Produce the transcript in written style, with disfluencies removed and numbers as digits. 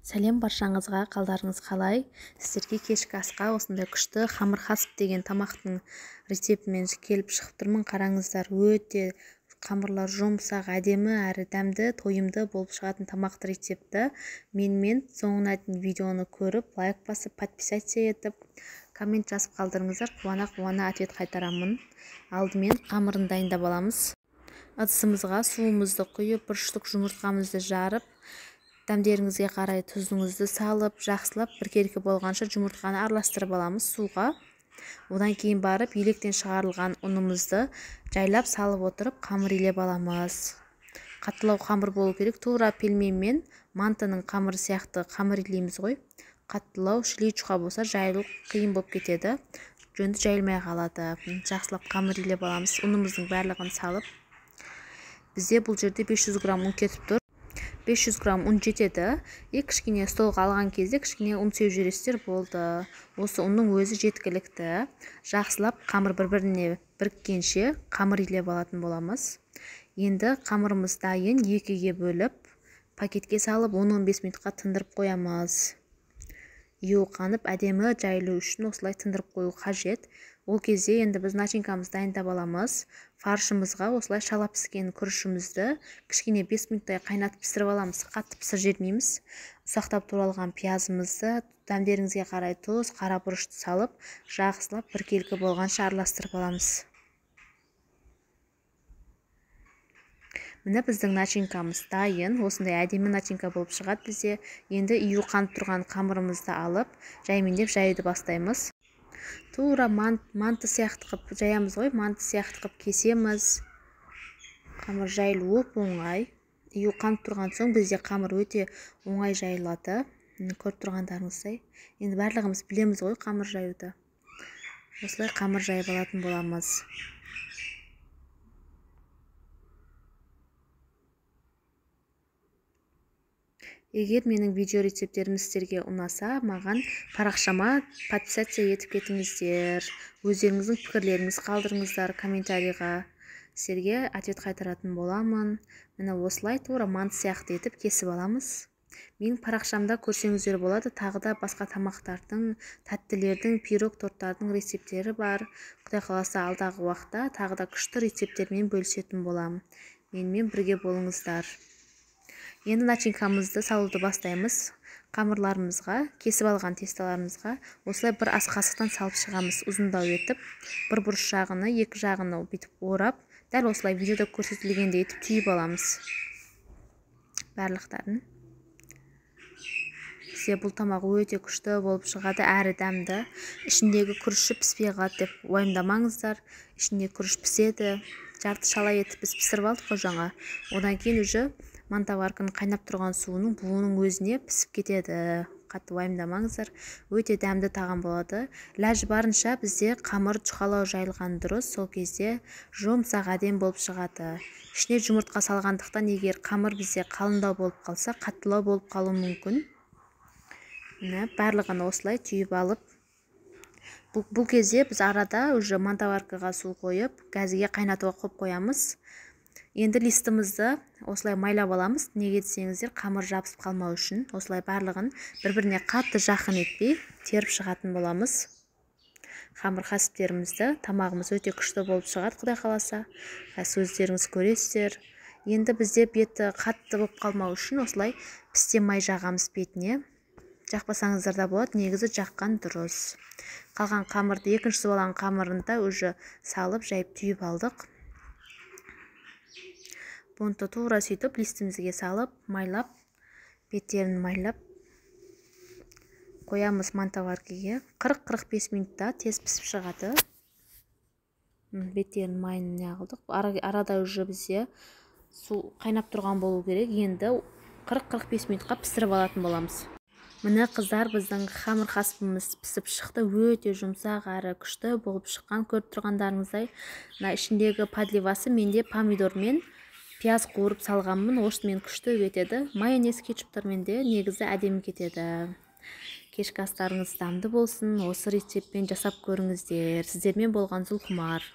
Сәлем баршаңызға, қалдарыңыз қалай? Сіздерге кешкі асқа осындай күшті хамыр хасп деген тамақтың рецептімен келіп шығып тұрмын. Қараңыздар, өте қамырлар жұмсақ, әдемі әрі дәмді, тойымды болып шығатын тамақты рецепті менімен соңына дейін видеоны көріп, лайк басып, подписаться етіп, коммент жазып қалдырыңыздар. Қуана ответ қайтарамын. Алдымен қамырын дайындап аламыз. Ыдысымызға суымызды құйып, бір штук жұмыртқамызды жарып, дәмдеріңізге қарай тұзыңызды салып, жақсылап біркелкі болғанша жұмыртқаны араластырып аламыз суға. Одан кейін барып, електен шығарылған ұнымызды жайлап салып отырып, қамыр илеп аламыз. Қаттылау қамыр болу керек. Тура пельмен мен мантының қамыры сияқты қамыр илейміз ғой. Қаттылау шілей чуқа болса, жайылу қиын болып кетеді. Жөнді жайылмай қалады. Жақсылап қамыр илеп аламыз. Ұнымыздың барлығын салып. Бізде бұл жерде 500 грамм ұн кетіп тұр. 500 грамм ұн жетеді. Кішкене столға алған кезде кішкене ұн сеу жібересіздер болды. Осы ұнның өзі жеткілікті. Жақсылап қамыр бір-біріне біріккенше қамыр илеп алатын боламыз. Енді қамырымыз дайын, екіге бөліп, пакетке салып 10-15 минутқа тындырып қоямыз. Қанып әдемі жайылу үшін осылай тындырып қою қажет. Ол кезде енді біз начинкамызды дайындап аламыз. Фаршымызға осылай шалап піскен күрішімізді кішкене 5 минуттай қайнатып пісіріп аламыз. Қатты пісір жермейміз. Ұсақтап туралған пиязымызды, дәмдеріңізге қарай тұз, қара бұрышты салып, жақсылап біркелкі болғанша араластырып аламыз. Міне біздің начинкамыз дайын. Осындай әдемі начинка болып шығады бізде. Енді қанып тұрған қамырымызды алып, жаймендеп жаюды бастаймыз. Тура манты сияқты қып жаямыз ғой, манты сияқты қып кесеміз. Қамыр жайылуы оңай. Қанып тұрған соң бізде қамыр өте оңай жайылады. Көріп тұрғандарыңыздай. Енді барлығымыз білеміз ғой қамыр жаюды. Осылай қамыр жайып алатын боламыз. Егер менің видео рецепттерім сіздерге ұнаса, маған парақшама подписаться етіп кетіңіздер. Өздеріңіздің пікірлеріңіз қалдырыңыздар комментарийға. Сіздерге ответ қайтаратын боламын. Міне осылай тура манты сияқты етіп кесіп аламыз. Менің парақшамда көрсеңіздер болады, тағы да басқа тамақтардың, тәттілердің, пирог, торттардың рецептері бар. Құдай қаласа алдағы уақытта тағы да күшті рецепттермен бөлісетін боламын. Менімен бірге болыңыздар. Енді начинкамызды салуды бастаймыз. Қамырларымызға, кесіп алған тесталарымызға осылай бір ас қасықтан салып шығамыз. Ұзындау етіп, бір бұрыш жағыны, екі жағыны бүйтіп орап, дәл осылай видеода көрсетілгендей етіп түйіп аламыз. Барлықтарын. Бізде бұл тамақ өте күшті болып шығады, әрі дәмді. Ішіндегі күріші піспей қалады деп уайымдамаңыздар. Ішінде күріш піседі. Жарты шалай етіп біз пісіріп алдық қой жаңа. Одан кейін уже мантаварканың қайнап тұрған суының буының өзіне пісіп кетеді. Қатты уайымдамаңыздар. Өте дәмді тағам болады. Ләжі барынша бізде қамыр жұқалау жайылған дұрыс. Сол кезде жұмсақ әдем болып шығады. Ішіне жұмыртқа салғандықтан егер қамыр бізде қалыңдау болып қалса, қаттылау болып қалуы мүмкін. Барлығын осылай түйіп алып, бұл кезде біз арада уже мантаваркаға су қойып, газге қайнатуға қойып қоямыз. Енді листімізді осылай майлап аламыз. Неге десеңіздер, қамыр жабысып қалмау үшін. Осылай барлығын бір-біріне қатты жақын етпей теріп шығатын боламыз. Қамыр хасіптерімізді, тамағымыз өте күшті болып шығады, құдай қаласа. Өздеріңіз көресіздер. Енді бізде беті қатты болып қалмау үшін осылай пісте май жағамыз бетіне. Жақпасаңыздар да болады, негізі жаққан дұрыс. Қалған қамырды, екінші болған қамырында уже салып, жайып түйіп алдық. Бұнты тура сөйтіп, листімізге салып, майлап, беттерін майлап, қоямыз мантаваркаға. 40-45 минутта тез пісіп шығады. Беттерін майын неғылдық. Арада уже бізде су қайнап тұрған болу керек. Енді 40-45 минутқа пісіріп алатын боламыз. Міне қыздар, біздің хамыр хаспымыз пісіп шықты. Өте жұмсақ әрі күшті болып шыққан. Көріп тұрғандарыңыздай, ішіндегі подливасы менде помидормен пияз қуырып салғанмын. Осымен күшті кетеді. Майонез кетчуптармен де негізі әдемі кетеді. Кешкі астарыңыз дәмді болсын. Осы рецептпен жасап көріңіздер. Сіздермен болған Зұлқұмар.